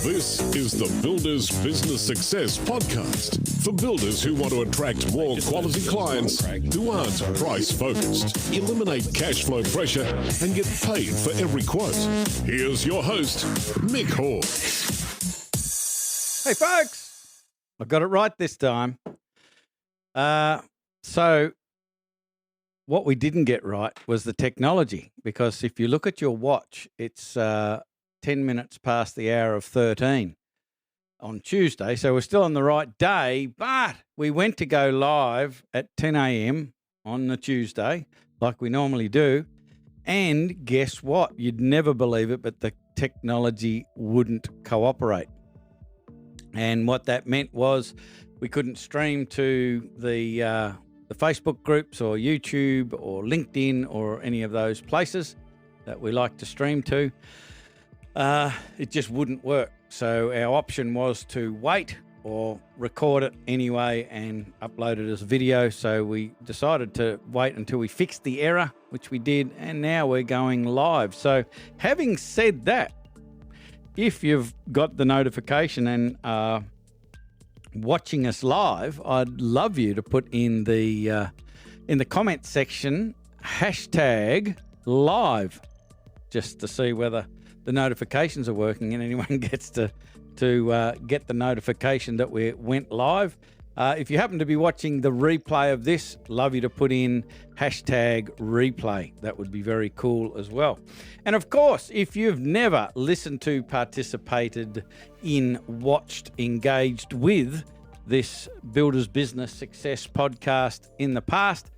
This is the Builders Business Success Podcast for builders who want to attract more quality clients who aren't price-focused, eliminate cash flow pressure, and get paid for every quote. Here's your host, Mick Hawes. Hey, folks. I got it right this time. So what we didn't get right was the technology, because if you look at your watch, it's 10 minutes past the hour of 13 on Tuesday. So we're still on the right day, but we went to go live at 10 a.m. on the Tuesday, like we normally do. And guess what? You'd never believe it, but the technology wouldn't cooperate. And what that meant was we couldn't stream to the Facebook groups or YouTube or LinkedIn or any of those places that we like to stream to. It just wouldn't work. So our option was to wait or record it anyway and upload it as a video. So we decided to wait until we fixed the error, which we did, and now we're going live. So having said that, if you've got the notification and watching us live, I'd love you to put in the comment section hashtag live, just to see whether the notifications are working and anyone gets to get the notification that we went live. If you happen to be watching the replay of this, love you to put in hashtag replay. That would be very cool as well. And of course, if you've never listened to, participated in, watched, engaged with this Builders Business Success podcast in the past,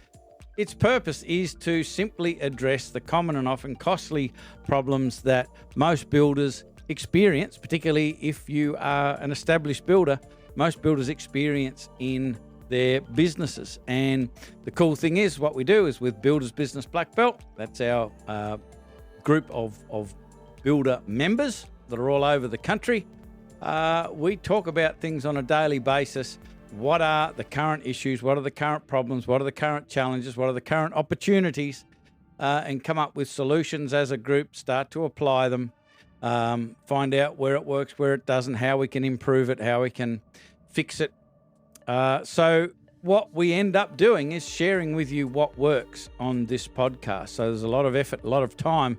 its purpose is to simply address the common and often costly problems that most builders experience, particularly if you are an established builder. Most builders experience in their businesses. And the cool thing is, what we do is with Builders Business Black Belt, that's our group of builder members that are all over the country. We talk about things on a daily basis. What are the current issues? What are the current problems? What are the current challenges? What are the current opportunities? And come up with solutions as a group, start to apply them, find out where it works, where it doesn't, how we can improve it, how we can fix it. So what we end up doing is sharing with you what works on this podcast. So there's a lot of effort, a lot of time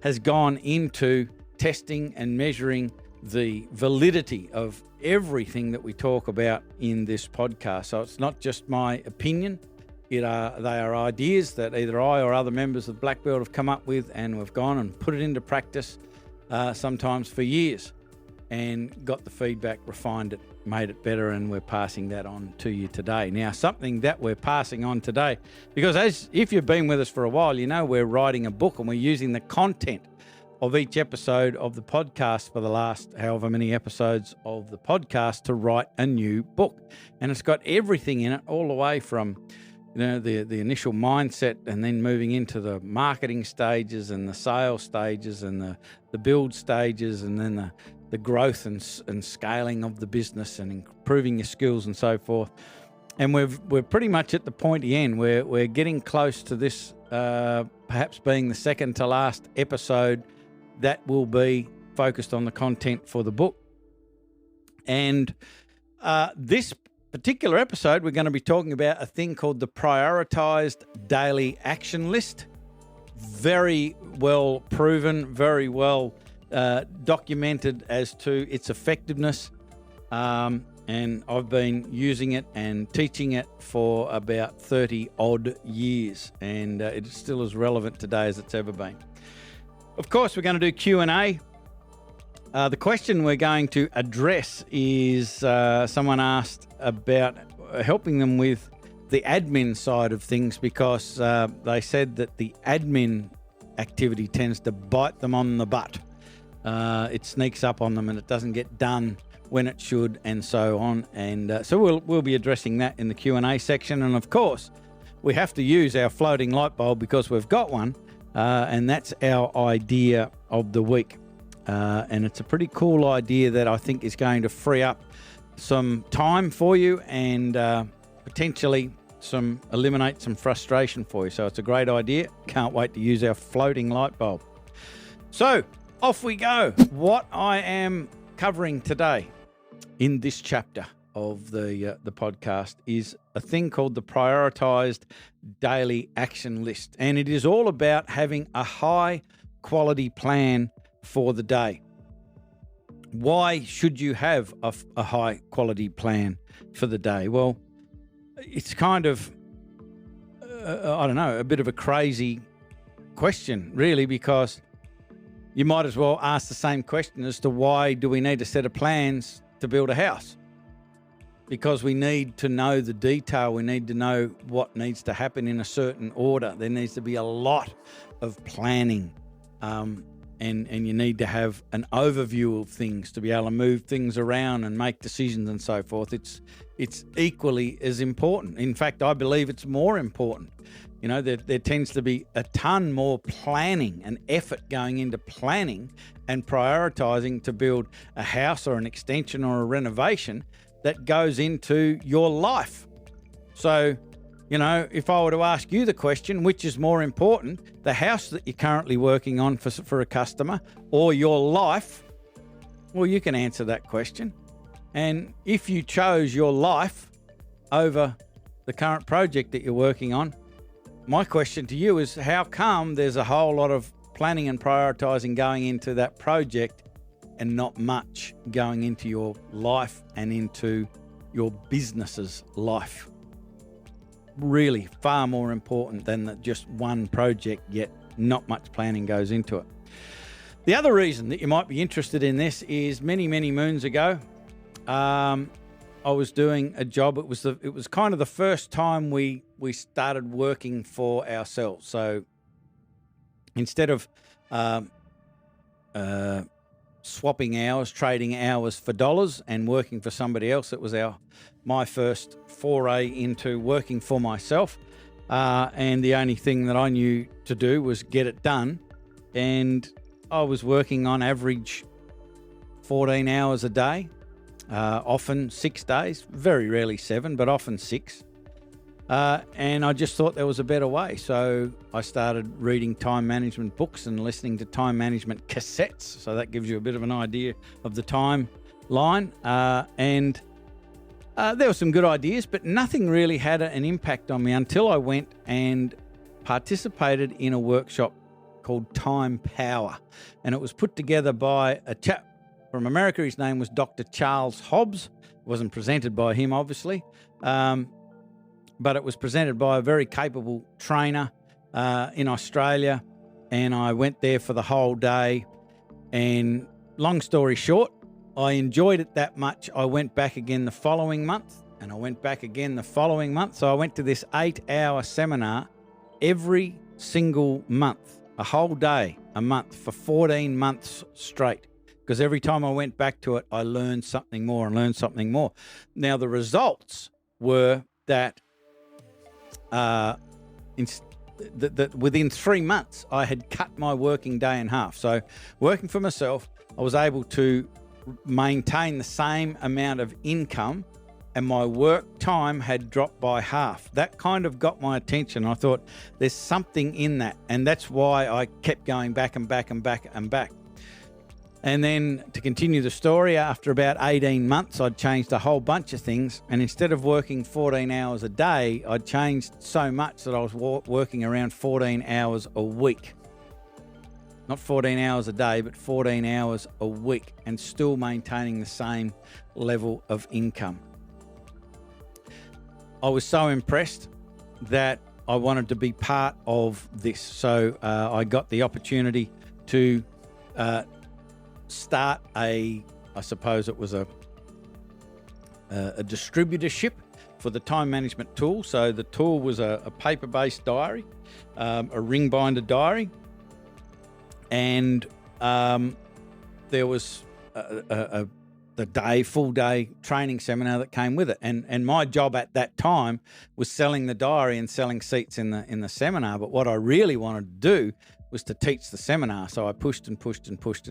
has gone into testing and measuring the validity of everything that we talk about in this podcast. So it's not just my opinion. They are ideas that either I or other members of Black Belt have come up with, and we've gone and put it into practice, sometimes for years, and got the feedback, refined it, made it better, and we're passing that on to you today. Now, something that we're passing on today, because if you've been with us for a while, you know we're writing a book and we're using the content of each episode of the podcast for the last however many episodes of the podcast to write a new book. And it's got everything in it, all the way from the initial mindset, and then moving into the marketing stages and the sales stages and the build stages, and then the growth and scaling of the business and improving your skills and so forth. And we're pretty much at the pointy end. We're getting close to this, perhaps being the second to last episode that will be focused on the content for the book. And this particular episode, we're going to be talking about a thing called the prioritized daily action list. Very well proven, very well documented as to its effectiveness. And I've been using it and teaching it for about 30 odd years. And it's still as relevant today as it's ever been. Of course, we're going to do Q&A. The question we're going to address is someone asked about helping them with the admin side of things, because they said that the admin activity tends to bite them on the butt. It sneaks up on them and it doesn't get done when it should, and so on. And so we'll be addressing that in the Q&A section. And of course, we have to use our floating light bulb because we've got one. And that's our idea of the week. And it's a pretty cool idea that I think is going to free up some time for you and potentially eliminate some frustration for you. So it's a great idea. Can't wait to use our floating light bulb. So off we go. What I am covering today in this chapter of the podcast is a thing called the prioritized daily action list, and it is all about having a high quality plan for the day. Why should you have a high quality plan for the day? Well, it's kind of a bit of a crazy question, really, because you might as well ask the same question as to why do we need a set of plans to build a house? Because we need to know the detail. We need to know what needs to happen in a certain order. There needs to be a lot of planning, and you need to have an overview of things to be able to move things around and make decisions and so forth. It's equally as important. In fact, I believe it's more important. You know, there tends to be a ton more planning and effort going into planning and prioritizing to build a house or an extension or a renovation that goes into your life. So, you know, if I were to ask you the question, which is more important, the house that you're currently working on for a customer or your life, well, you can answer that question. And if you chose your life over the current project that you're working on, my question to you is, how come there's a whole lot of planning and prioritizing going into that project and not much going into your life and into your business's life? Really far more important than just one project, yet not much planning goes into it. The other reason that you might be interested in this is many moons ago, I was doing a job. It was kind of the first time we started working for ourselves. So instead of swapping hours, trading hours for dollars and working for somebody else, it was my first foray into working for myself. And the only thing that I knew to do was get it done. And I was working on average 14 hours a day. Often 6 days, very rarely 7, but often 6. And I just thought there was a better way. So I started reading time management books and listening to time management cassettes. So that gives you a bit of an idea of the timeline. And there were some good ideas, but nothing really had an impact on me until I went and participated in a workshop called Time Power. And it was put together by a chap from America. His name was Dr. Charles Hobbs. It wasn't presented by him, obviously, but it was presented by a very capable trainer in Australia. And I went there for the whole day. And long story short, I enjoyed it that much. I went back again the following month, and I went back again the following month. So I went to this 8-hour seminar every single month, a whole day, a month, for 14 months straight. Because every time I went back to it, I learned something more and learned something more. Now, the results were that within 3 months, I had cut my working day in half. So working for myself, I was able to maintain the same amount of income, and my work time had dropped by half. That kind of got my attention. I thought there's something in that, and that's why I kept going back and back and back and back. And then to continue the story, after about 18 months, I'd changed a whole bunch of things. And instead of working 14 hours a day, I'd changed so much that I was working around 14 hours a week. Not 14 hours a day, but 14 hours a week, and still maintaining the same level of income. I was so impressed that I wanted to be part of this. So I got the opportunity to start I suppose it was a distributorship for the time management tool. So the tool was a paper-based diary, a ring binder diary, and there was the full day training seminar that came with it. And my job at that time was selling the diary and selling seats in the seminar. But what I really wanted to do was to teach the seminar. So I pushed, and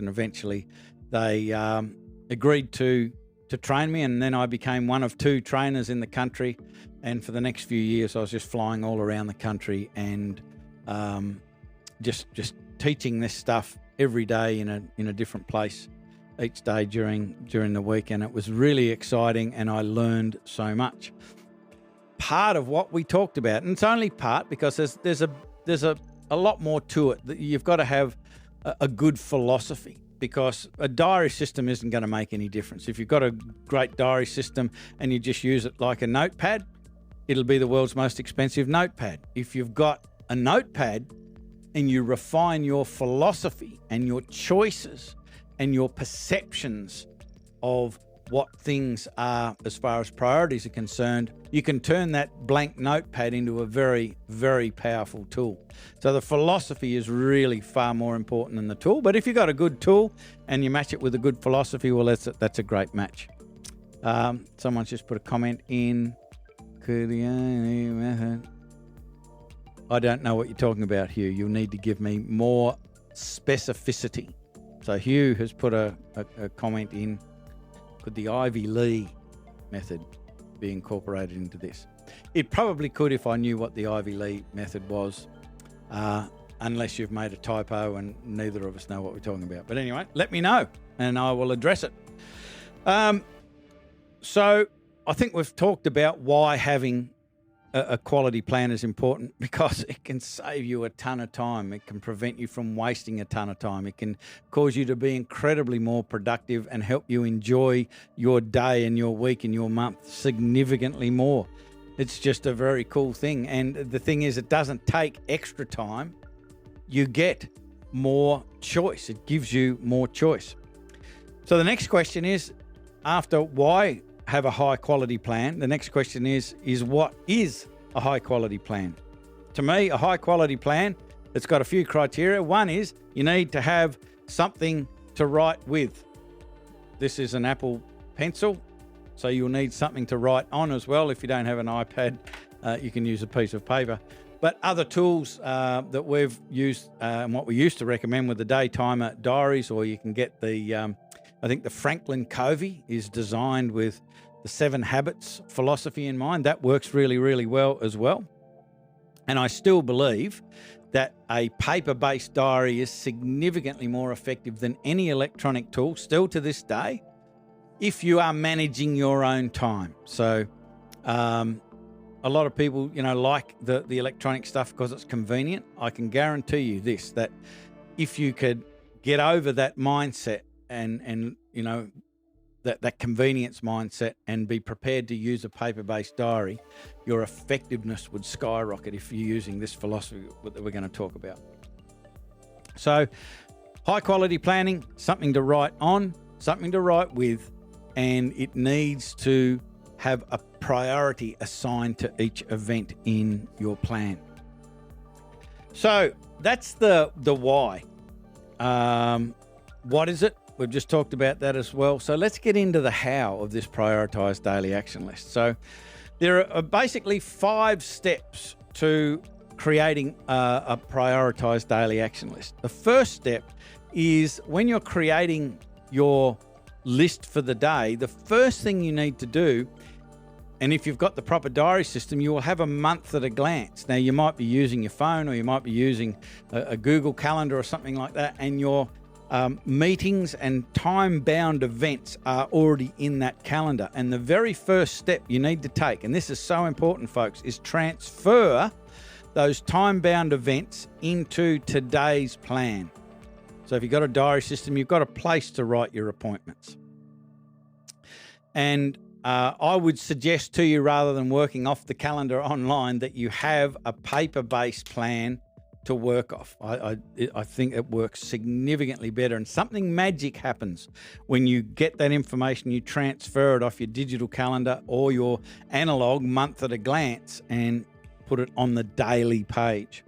eventually they agreed to train me, and then I became one of 2 trainers in the country. And for the next few years, I was just flying all around the country and just teaching this stuff every day in a different place each day during the week, and it was really exciting, and I learned so much. Part of what we talked about, and it's only part because there's a lot more to it. You've got to have a good philosophy, because a diary system isn't going to make any difference. If you've got a great diary system and you just use it like a notepad, it'll be the world's most expensive notepad. If you've got a notepad and you refine your philosophy and your choices and your perceptions of what things are as far as priorities are concerned, you can turn that blank notepad into a very, very powerful tool. So the philosophy is really far more important than the tool. But if you've got a good tool and you match it with a good philosophy, well, that's a great match. Someone's just put a comment in. I don't know what you're talking about, Hugh. You'll need to give me more specificity. So Hugh has put a comment in. Could the Ivy Lee method be incorporated into this? It probably could if I knew what the Ivy Lee method was, unless you've made a typo and neither of us know what we're talking about. But anyway, let me know and I will address it. So I think we've talked about why having a quality plan is important, because it can save you a ton of time. It can prevent you from wasting a ton of time. It can cause you to be incredibly more productive and help you enjoy your day and your week and your month significantly more. It's just a very cool thing. And the thing is, it doesn't take extra time. You get more choice. It gives you more choice. So the next question is, after why have a high quality plan, the next question is what is a high quality plan? To me, a high quality plan, it's got a few criteria. One is you need to have something to write with. This is an Apple Pencil, so you'll need something to write on as well. If you don't have an iPad, you can use a piece of paper. But other tools that we've used and what we used to recommend with the day timer diaries, or you can get the I think the Franklin Covey is designed with the 7 habits philosophy in mind. That works really, really well as well. And I still believe that a paper-based diary is significantly more effective than any electronic tool, still to this day, if you are managing your own time. So a lot of people, like the electronic stuff because it's convenient. I can guarantee you this, that if you could get over that mindset and that convenience mindset and be prepared to use a paper-based diary, your effectiveness would skyrocket if you're using this philosophy that we're going to talk about. So high quality planning, something to write on, something to write with, and it needs to have a priority assigned to each event in your plan. So that's the why. What is it? We've just talked about that as well. So let's get into the how of this prioritized daily action list. So there are basically 5 steps to creating a prioritized daily action list. The first step is when you're creating your list for the day, the first thing you need to do, and if you've got the proper diary system, you will have a month at a glance. Now, you might be using your phone, or you might be using a Google Calendar or something like that, and your meetings and time-bound events are already in that calendar. And the very first step you need to take, and this is so important, folks, is transfer those time-bound events into today's plan. So if you've got a diary system, you've got a place to write your appointments. And I would suggest to you, rather than working off the calendar online, that you have a paper-based plan to work off. I think it works significantly better, and something magic happens when you get that information, you transfer it off your digital calendar or your analog month at a glance and put it on the daily page.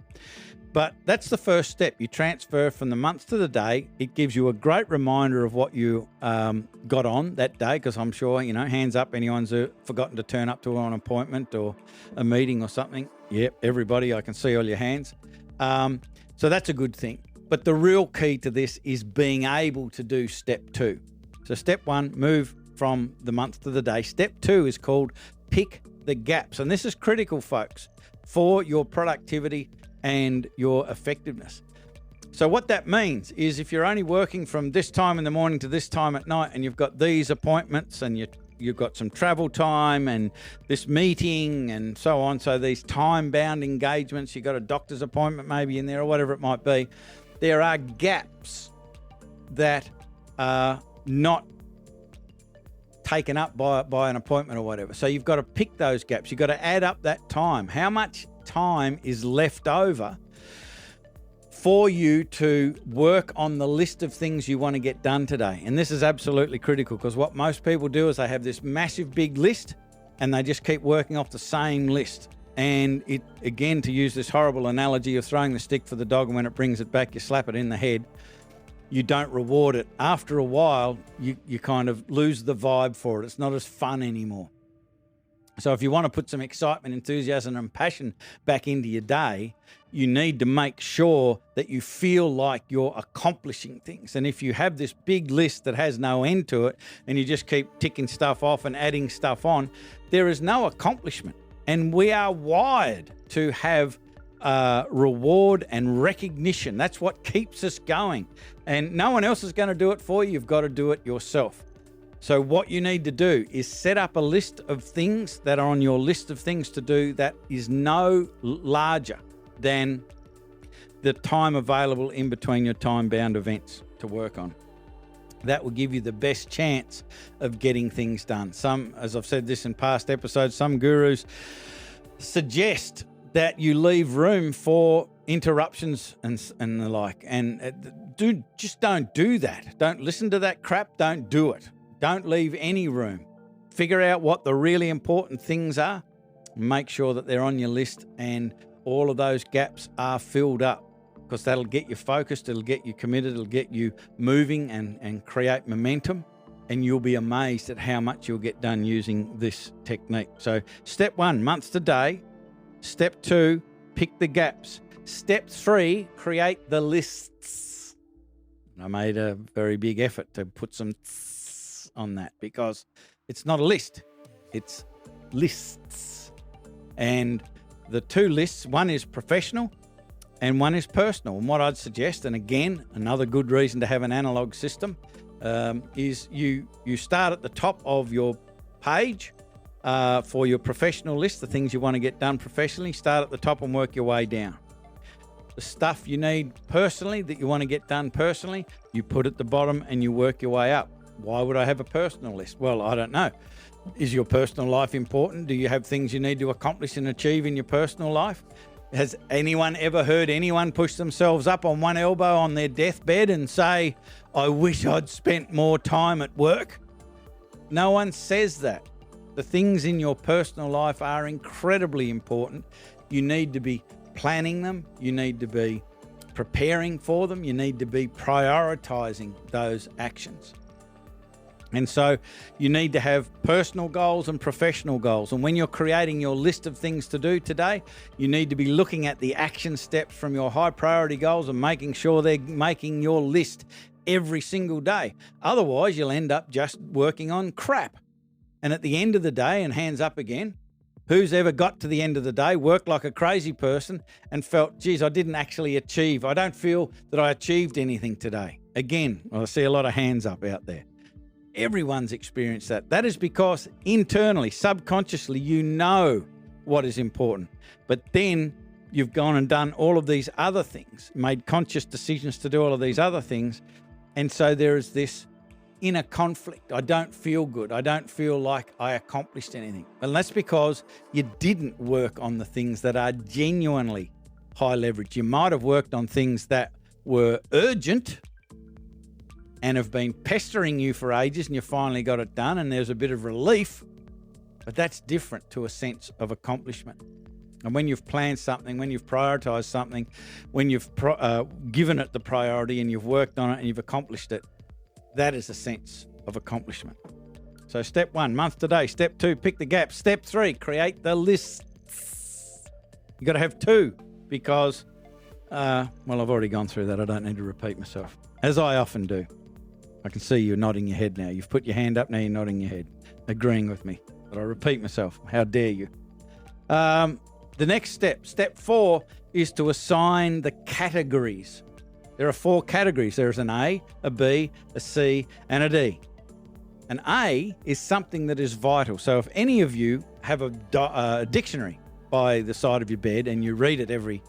But that's the first step. You transfer from the month to the day. It gives you a great reminder of what you got on that day, because I'm sure, hands up, anyone's forgotten to turn up to an appointment or a meeting or something. Yep, everybody, I can see all your hands. So that's a good thing. But the real key to this is being able to do step 2. So step 1, move from the month to the day. Step 2 is called pick the gaps. And this is critical, folks, for your productivity and your effectiveness. So what that means is if you're only working from this time in the morning to this time at night, and you've got these appointments and you've got some travel time and this meeting and so on, so these time-bound engagements, you've got a doctor's appointment maybe in there or whatever it might be, there are gaps that are not taken up by an appointment or whatever. So you've got to pick those gaps. You've got to add up that time. How much time is left over for you to work on the list of things you want to get done today? And this is absolutely critical, because what most people do is they have this massive big list and they just keep working off the same list. And it, again, to use this horrible analogy of throwing the stick for the dog, and when it brings it back, you slap it in the head. You don't reward it. After a while, you kind of lose the vibe for it. It's not as fun anymore. So if you want to put some excitement, enthusiasm and passion back into your day, you need to make sure that you feel like you're accomplishing things. And if you have this big list that has no end to it and you just keep ticking stuff off and adding stuff on, there is no accomplishment. And we are wired to have reward and recognition. That's what keeps us going. And no one else is going to do it for you. You've got to do it yourself. So what you need to do is set up a list of things that are on your list of things to do that is no larger than the time available in between your time-bound events to work on. That will give you the best chance of getting things done. Some, as I've said this in past episodes, some gurus suggest that you leave room for interruptions and the like. And just don't do that. Don't listen to that crap. Don't do it. Don't leave any room. Figure out what the really important things are. Make sure that they're on your list and all of those gaps are filled up, because that'll get you focused, it'll get you committed, it'll get you moving and create momentum, and you'll be amazed at how much you'll get done using this technique. So step 1, months to day. Step 2, pick the gaps. Step 3, create the lists. I made a very big effort to put some on that, because it's not a list, it's lists. And the 2 lists, one is professional and one is personal. And what I'd suggest, and again, another good reason to have an analog system, is you start at the top of your page for your professional list, the things you want to get done professionally. Start at the top and work your way down. The stuff you need personally, that you want to get done personally, you put at the bottom and you work your way up. Why would I have a personal list? Well, I don't know. Is your personal life important? Do you have things you need to accomplish and achieve in your personal life? Has anyone ever heard anyone push themselves up on one elbow on their deathbed and say, I wish I'd spent more time at work? No one says that. The things in your personal life are incredibly important. You need to be planning them. You need to be preparing for them. You need to be prioritizing those actions. And so you need to have personal goals and professional goals. And when you're creating your list of things to do today, you need to be looking at the action steps from your high priority goals and making sure they're making your list every single day. Otherwise, you'll end up just working on crap. And at the end of the day, and hands up again, who's ever got to the end of the day, worked like a crazy person and felt, geez, I didn't actually achieve. I don't feel that I achieved anything today. Again, I see a lot of hands up out there. Everyone's experienced that. That is because internally, subconsciously, you know what is important. But then you've gone and done all of these other things, made conscious decisions to do all of these other things. And so there is this inner conflict. I don't feel good. I don't feel like I accomplished anything. And that's because you didn't work on the things that are genuinely high leverage. You might have worked on things that were urgent and have been pestering you for ages, and you finally got it done and there's a bit of relief, but that's different to a sense of accomplishment. And when you've planned something, when you've prioritized something, when you've given it the priority and you've worked on it and you've accomplished it, that is a sense of accomplishment. So step 1, month to day. Step 2, pick the gaps. Step 3, create the lists. You've got to have 2 because, I've already gone through that. I don't need to repeat myself, as I often do. I can see you nodding your head now. You've put your hand up, now you're nodding your head, agreeing with me. But I repeat myself. How dare you? The next step, step 4, is to assign the categories. There are 4 categories. There's an A, a B, a C, and a D. An A is something that is vital. So if any of you have a dictionary by the side of your bed and you read it every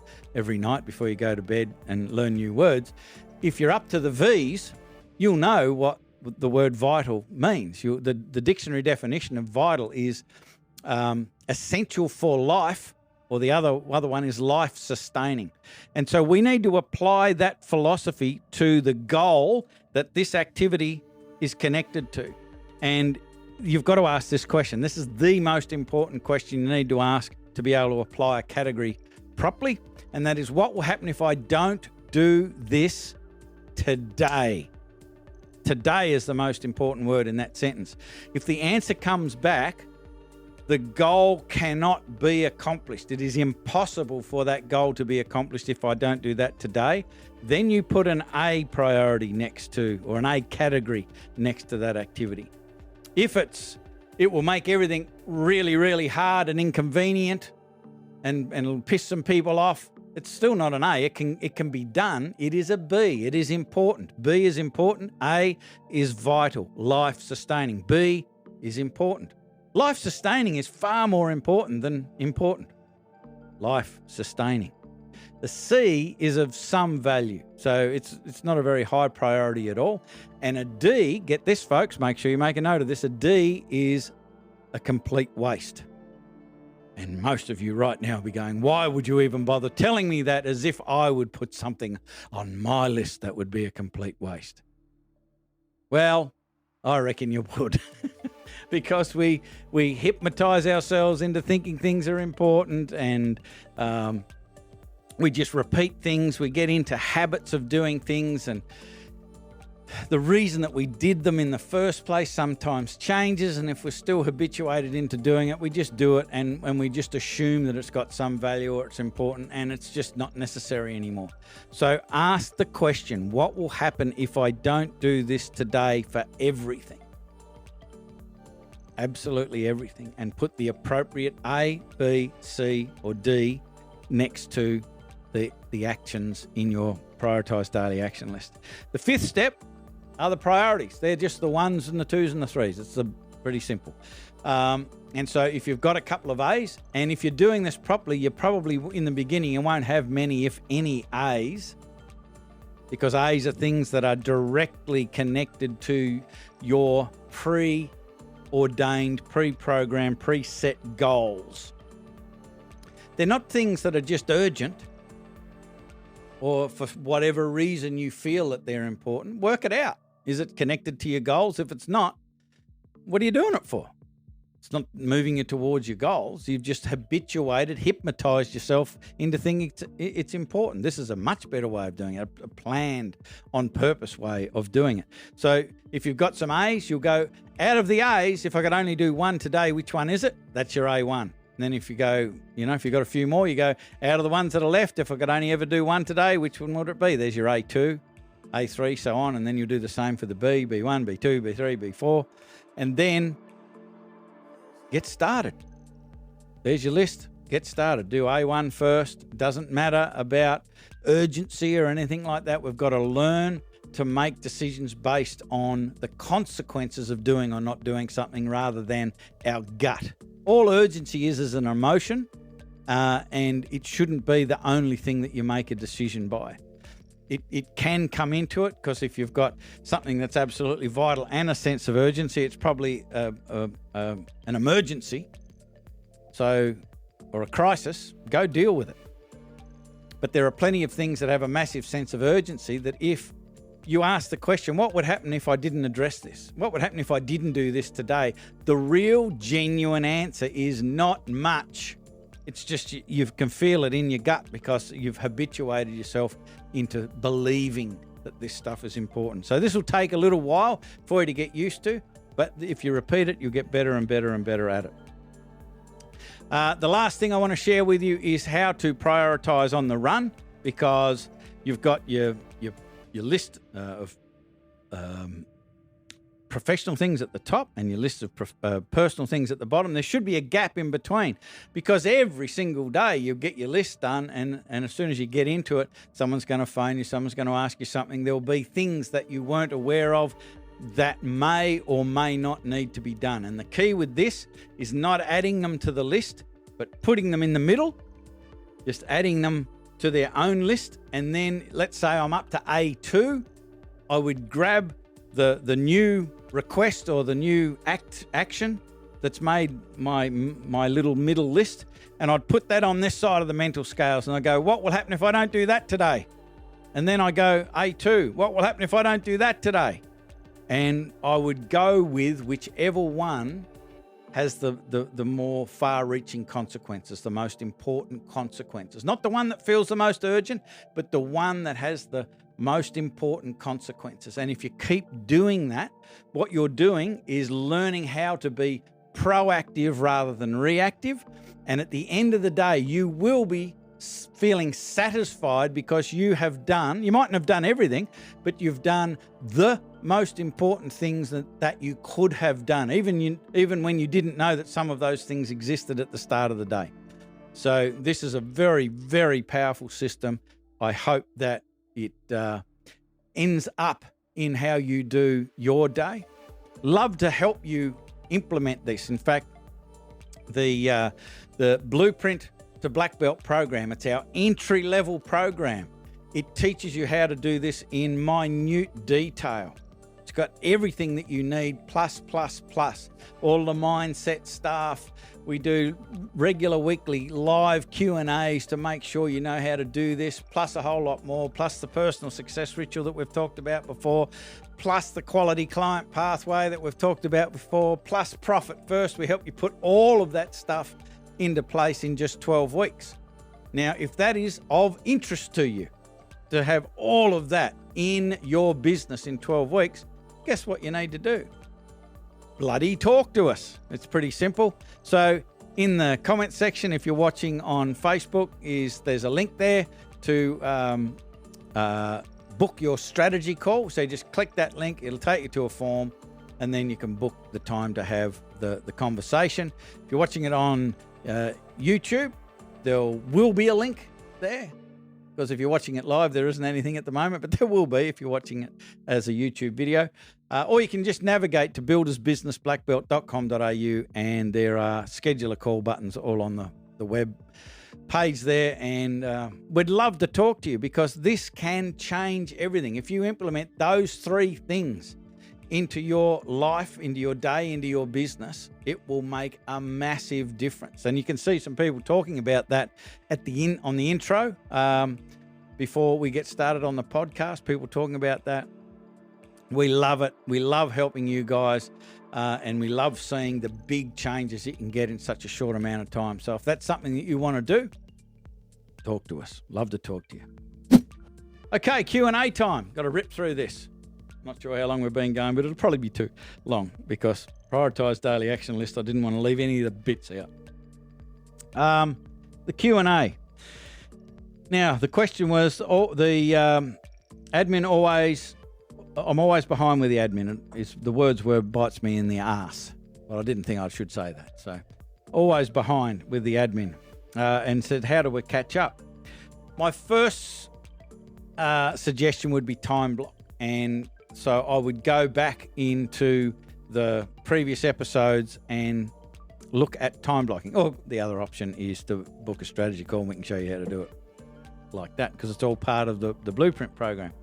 night before you go to bed and learn new words, if you're up to the V's, you'll know what the word vital means. The dictionary definition of vital is essential for life, or the other one is life-sustaining. And so we need to apply that philosophy to the goal that this activity is connected to. And you've got to ask this question. This is the most important question you need to ask to be able to apply a category properly. And that is, what will happen if I don't do this today? Today is the most important word in that sentence. If the answer comes back, the goal cannot be accomplished. It is impossible for that goal to be accomplished if I don't do that today. Then you put an A priority next to, or an A category next to that activity. If it will make everything really, really hard and inconvenient and it'll piss some people off, it's still not an A. It can be done. It is a B. It is important. B is important. A is vital, life-sustaining. B is important. Life-sustaining is far more important than important. Life-sustaining. The C is of some value, so it's not a very high priority at all. And a D, get this folks, make sure you make a note of this, a D is a complete waste. And most of you right now will be going, why would you even bother telling me that, as if I would put something on my list that would be a complete waste? Well, I reckon you would. Because we hypnotize ourselves into thinking things are important, and we just repeat things. We get into habits of doing things, and the reason that we did them in the first place sometimes changes, and if we're still habituated into doing it, we just do it, and we just assume that it's got some value or it's important, and it's just not necessary anymore. So ask the question, what will happen if I don't do this today for everything? Absolutely everything. And put the appropriate A, B, C, or D next to the actions in your prioritised daily action list. The 5th step are the priorities. They're just the 1s and the 2s and the 3s. It's pretty simple. And so if you've got a couple of A's, and if you're doing this properly, you're probably, in the beginning, you won't have many, if any, A's, because A's are things that are directly connected to your pre-ordained, pre-programmed, preset goals. They're not things that are just urgent, or for whatever reason you feel that they're important. Work it out. Is it connected to your goals? If it's not, what are you doing it for? It's not moving you towards your goals. You've just hypnotized yourself into thinking it's important. This is a much better way of doing it, a planned, on purpose way of doing it. So if you've got some A's, you'll go, out of the A's, if I could only do one today, which one is it? That's your A1. And then if you go, if you've got a few more, you go, out of the ones that are left, if I could only ever do one today, which one would it be? There's your A2, A3, so on. And then you'll do the same for the B, B1, B2, B3, B4. And then get started. There's your list. Get started. Do A1 first. Doesn't matter about urgency or anything like that. We've got to learn to make decisions based on the consequences of doing or not doing something, rather than our gut. All urgency is an emotion, and it shouldn't be the only thing that you make a decision by. It can come into it, because if you've got something that's absolutely vital and a sense of urgency, it's probably an emergency, or a crisis. Go deal with it. But there are plenty of things that have a massive sense of urgency that, if you ask the question, what would happen if I didn't address this? What would happen if I didn't do this today? The real genuine answer is not much. It's just you can feel it in your gut, because you've habituated yourself into believing that this stuff is important. So this will take a little while for you to get used to, but if you repeat it, you'll get better and better and better at it. The last thing I want to share with you is how to prioritize on the run, because you've got your list of professional things at the top and your list of personal things at the bottom. There should be a gap in between, because every single day you'll get your list done, and as soon as you get into it, someone's going to phone you, someone's going to ask you something. There'll be things that you weren't aware of that may or may not need to be done. And the key with this is not adding them to the list, but putting them in the middle, just adding them to their own list. And then let's say I'm up to A2, I would grab the new request or the new action that's made my little middle list, and I'd put that on this side of the mental scales, and I go, what will happen if I don't do that today? And then I go, A2, what will happen if I don't do that today? And I would go with whichever one has the more far-reaching consequences, the most important consequences. Not the one that feels the most urgent, but the one that has the most important consequences. And if you keep doing that, what you're doing is learning how to be proactive rather than reactive. And at the end of the day, you will be feeling satisfied because you mightn't have done everything, but you've done the most important things that you could have done, even when you didn't know that some of those things existed at the start of the day. So this is a very, very powerful system. I hope that it ends up in how you do your day. Love to help you implement this. In fact, the Blueprint to Black Belt program, it's our entry-level program. It teaches you how to do this in minute detail. It's got everything that you need, plus. All the mindset stuff. We do regular weekly live Q&As to make sure you know how to do this, plus a whole lot more, plus the personal success ritual that we've talked about before, plus the quality client pathway that we've talked about before, plus Profit First. We help you put all of that stuff into place in just 12 weeks. Now, if that is of interest to you, to have all of that in your business in 12 weeks, guess what you need to do? Bloody talk to us. It's pretty simple. So in the comment section, if you're watching on Facebook, there's a link there to book your strategy call. So just click that link. It'll take you to a form, and then you can book the time to have the conversation. If you're watching it on YouTube, there will be a link there, because if you're watching it live, there isn't anything at the moment, but there will be if you're watching it as a YouTube video. Or you can just navigate to buildersbusinessblackbelt.com.au, and there are schedule a call buttons all on the web page there. And we'd love to talk to you, because this can change everything. If you implement those three things into your life, into your day, into your business, it will make a massive difference. And you can see some people talking about that on the intro before we get started on the podcast. People talking about that. We love it. We love helping you guys, and we love seeing the big changes you can get in such a short amount of time. So if that's something that you want to do, talk to us. Love to talk to you. Okay, Q&A time. Got to rip through this. Not sure how long we've been going, but it'll probably be too long, because prioritise daily action list. I didn't want to leave any of the bits out. The Q&A. Now, the question was, admin always... I'm always behind with the admin. The words were bites me in the arse. Well, I didn't think I should say that. So, always behind with the admin. And said, how do we catch up? My first suggestion would be time block. And so I would go back into the previous episodes and look at time blocking. Or the other option is to book a strategy call, and we can show you how to do it like that, because it's all part of the Blueprint program.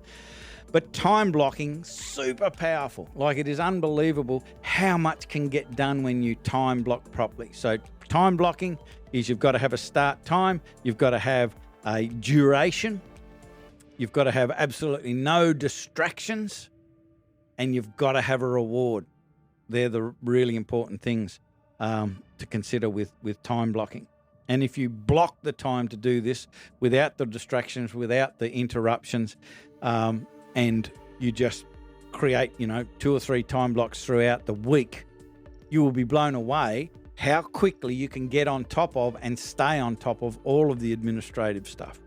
But time blocking, super powerful. Like, it is unbelievable how much can get done when you time block properly. So time blocking is, you've got to have a start time, you've got to have a duration, you've got to have absolutely no distractions, and you've got to have a reward. They're the really important things to consider with time blocking. And if you block the time to do this without the distractions, without the interruptions, and you just create, 2 or 3 time blocks throughout the week, you will be blown away how quickly you can get on top of and stay on top of all of the administrative stuff.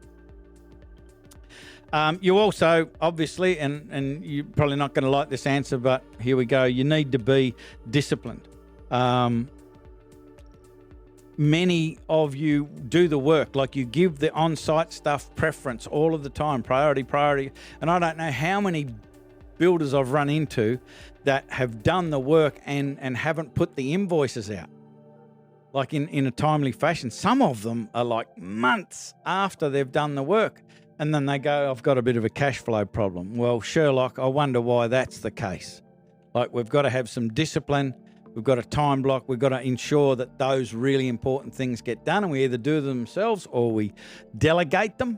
You also, obviously, and you're probably not going to like this answer, but here we go. You need to be disciplined. Many of you do the work, like you give the on-site stuff preference all of the time, priority. And I don't know how many builders I've run into that have done the work and haven't put the invoices out, like in a timely fashion. Some of them are like months after they've done the work. And then they go, I've got a bit of a cash flow problem. Well, Sherlock, I wonder why that's the case. Like, we've got to have some discipline. We've got a time block. We've got to ensure that those really important things get done, and we either do them themselves or we delegate them,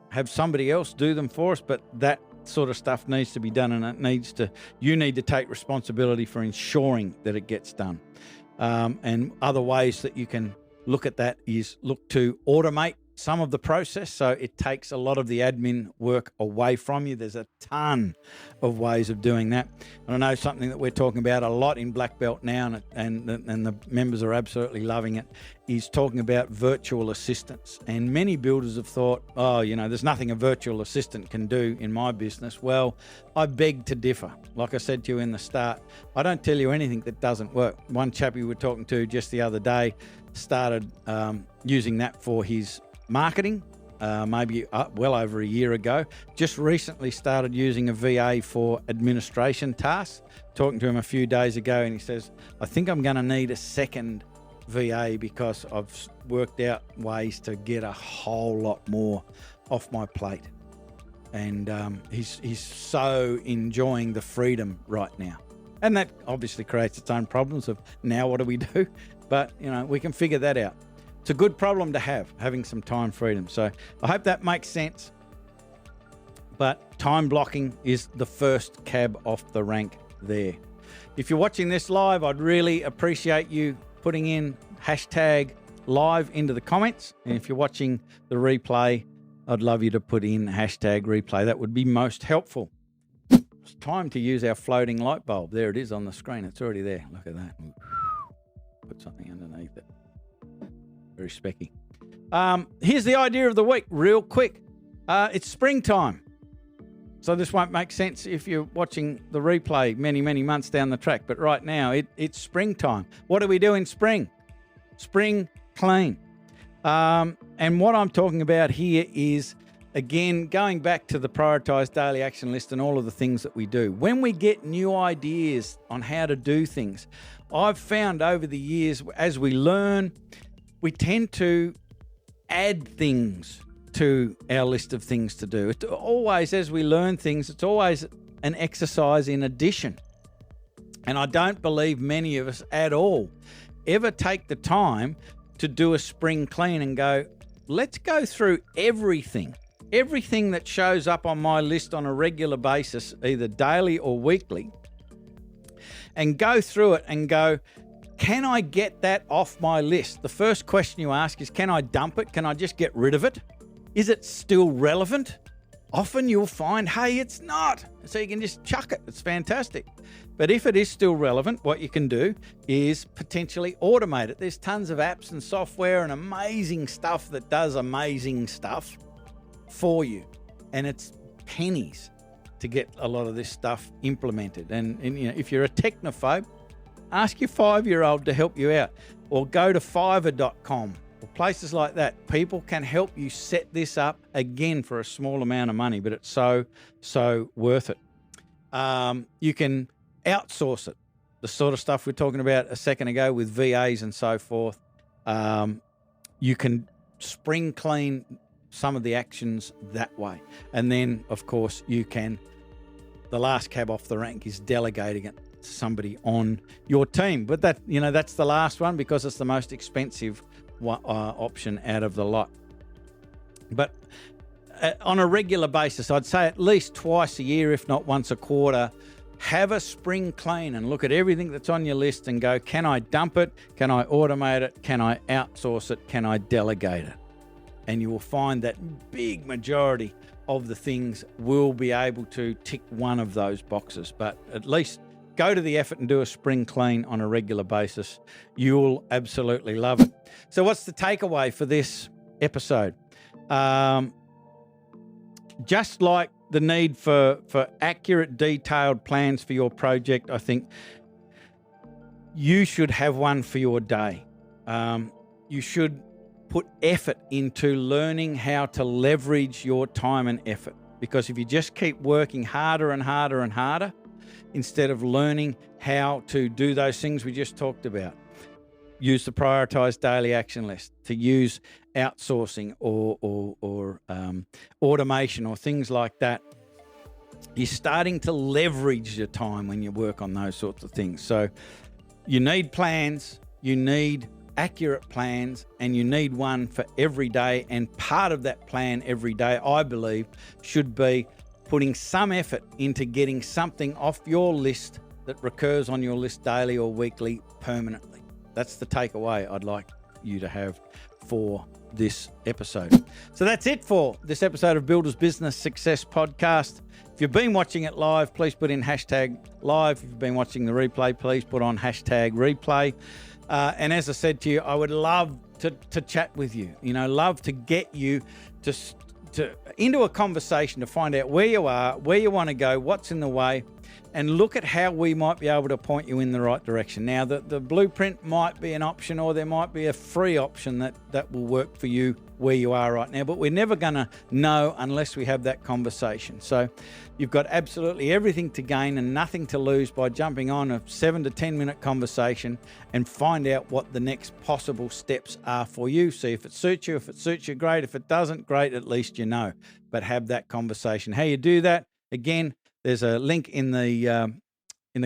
have somebody else do them for us. But that sort of stuff needs to be done, and you need to take responsibility for ensuring that it gets done. And other ways that you can look at that is look to automate some of the process, so it takes a lot of the admin work away from you. There's a ton of ways of doing that. And I know something that we're talking about a lot in Black Belt now, and the members are absolutely loving it, is talking about virtual assistants. And many builders have thought, there's nothing a virtual assistant can do in my business. Well, I beg to differ. Like I said to you in the start, I don't tell you anything that doesn't work. One chap we were talking to just the other day started using that for his marketing, maybe well over a year ago. Just recently started using a VA for administration tasks. Talking to him a few days ago, and he says, I think I'm going to need a second VA because I've worked out ways to get a whole lot more off my plate. And he's so enjoying the freedom right now. And that obviously creates its own problems of now what do we do? But, we can figure that out. It's a good problem to have, having some time freedom. So I hope that makes sense. But time blocking is the first cab off the rank there. If you're watching this live, I'd really appreciate you putting in hashtag live into the comments. And if you're watching the replay, I'd love you to put in hashtag replay. That would be most helpful. It's time to use our floating light bulb. There it is on the screen. It's already there. Look at that. Put something underneath it. Very specky. Here's the idea of the week, real quick. It's springtime. So this won't make sense if you're watching the replay many, many months down the track. But right now, it's springtime. What do we do in spring? Spring clean. And what I'm talking about here is, again, going back to the prioritised daily action list and all of the things that we do. When we get new ideas on how to do things, I've found over the years, as we learn, we tend to add things to our list of things to do. It's always, as we learn things, it's always an exercise in addition. And I don't believe many of us at all ever take the time to do a spring clean and go, let's go through everything that shows up on my list on a regular basis, either daily or weekly, and go through it and go, can I get that off my list? The first question you ask is, can I dump it? Can I just get rid of it? Is it still relevant? Often you'll find, hey, it's not. So you can just chuck it. It's fantastic. But if it is still relevant, what you can do is potentially automate it. There's tons of apps and software and amazing stuff that does amazing stuff for you. And it's pennies to get a lot of this stuff implemented. And if you're a technophobe, ask your 5-year-old to help you out, or go to Fiverr.com or places like that. People can help you set this up, again, for a small amount of money, but it's so worth it. You can outsource it, the sort of stuff we we're talking about a second ago with VAs and so forth. You can spring clean some of the actions that way. And then, of course, you can, the last cab off the rank is delegating it to somebody on your team. But that's the last one because it's the most expensive option out of the lot. But on a regular basis, I'd say at least twice a year, if not once a quarter, have a spring clean and look at everything that's on your list and go, can I dump it? Can I automate it? Can I outsource it? Can I delegate it? And you will find that big majority of the things will be able to tick one of those boxes. But at least go to the effort and do a spring clean on a regular basis. You'll absolutely love it. So what's the takeaway for this episode? just like the need for accurate, detailed plans for your project, I think you should have one for your day. You should put effort into learning how to leverage your time and effort. Because if you just keep working harder and harder and harder, instead of learning how to do those things we just talked about, use the prioritized daily action list, to use outsourcing or automation or things like that, you're starting to leverage your time when you work on those sorts of things. So you need plans, you need accurate plans, and you need one for every day. And part of that plan every day, I believe, should be putting some effort into getting something off your list that recurs on your list daily or weekly permanently. That's the takeaway I'd like you to have for this episode. So that's it for this episode of Builders Business Success Podcast. If you've been watching it live, please put in hashtag live. If you've been watching the replay, please put on hashtag replay. And as I said to you, I would love to chat with you. Love to get you to into a conversation to find out where you are, where you want to go, what's in the way, and look at how we might be able to point you in the right direction. Now, the blueprint might be an option, or there might be a free option that will work for you where you are right now, but we're never going to know unless we have that conversation. So you've got absolutely everything to gain and nothing to lose by jumping on a 7 to 10 minute conversation and find out what the next possible steps are for you. See if it suits you. If it suits you, great. If it doesn't, great. At least you know. But have that conversation. How you do that? Again, there's a link in the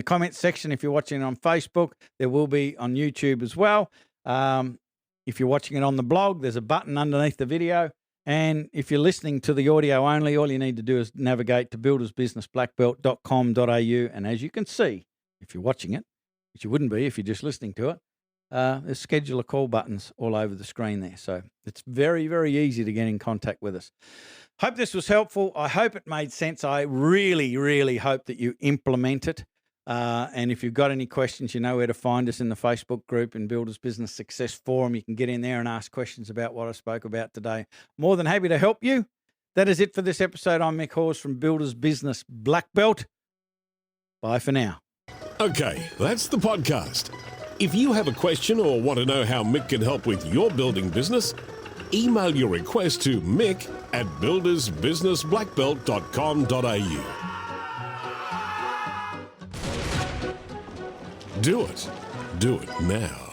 comments section if you're watching it on Facebook. There will be on YouTube as well. If you're watching it on the blog, there's a button underneath the video. And if you're listening to the audio only, all you need to do is navigate to buildersbusinessblackbelt.com.au. And as you can see, if you're watching it, which you wouldn't be if you're just listening to it, there's schedule a call buttons all over the screen there. So it's very, very easy to get in contact with us. Hope this was helpful. I hope it made sense. I really, really hope that you implement it. And if you've got any questions, you know where to find us in the Facebook group in Builders Business Success Forum. You can get in there and ask questions about what I spoke about today. More than happy to help you. That is it for this episode. I'm Mick Hawes from Builders Business Black Belt. Bye for now. Okay, that's the podcast. If you have a question or want to know how Mick can help with your building business, email your request to mick@buildersbusinessblackbelt.com.au. Do it now.